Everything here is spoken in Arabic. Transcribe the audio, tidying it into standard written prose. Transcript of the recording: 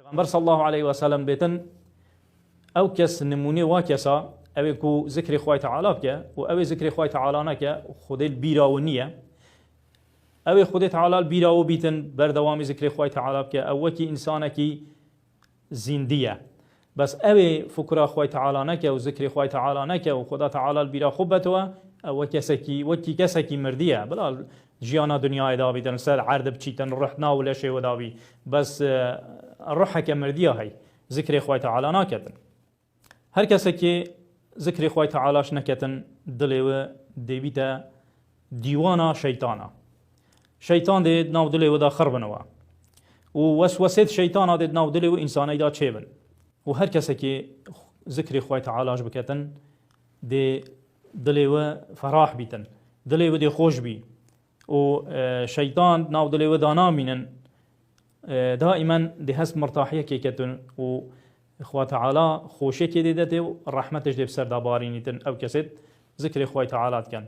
پیغمبر صلی الله علیه و سلم بیتن او کس نمونه واکسا اوی کو ذکر خوای تعالی بکه و اوی ذکر خوای تعالی نکه خودی بیراونیه اوی خودی تعالی بیراو بیتن بردوامی ذکر خوای تعالی بکه او کی انسان کی زندیه بس اوی فکر خوای تعالی نکه و ذکر خوای تعالی نکه و خدا تعالی بیرا خوبتو او کسکی مردیه بلا جیانا دنیای دا بیتن سر عرض بچیتن روحنا ولا شی وداوی بس روحك مردیه هی ذکر خوای تعالی نکتن هر کسی که ذکر خوای تعالیش نکتن دلو دیویتا دیوانا شیطان دید ناو دلو دا خربنوا و وسوسه شیطان دید ناو دلو انسانی دا چیبن و هر کسی که ذکر خوای تعالیش بکتن دی دلو فراح بیتن دلو دی خوش بی و شیطان ناو دلو دا نامینن دائما دي هست مرتاحيه كيكتن و اخوة تعالى خوشي كي ديدته و رحمتش دي بسر دابارينيتن او كسد ذكر اخوة تعالى كان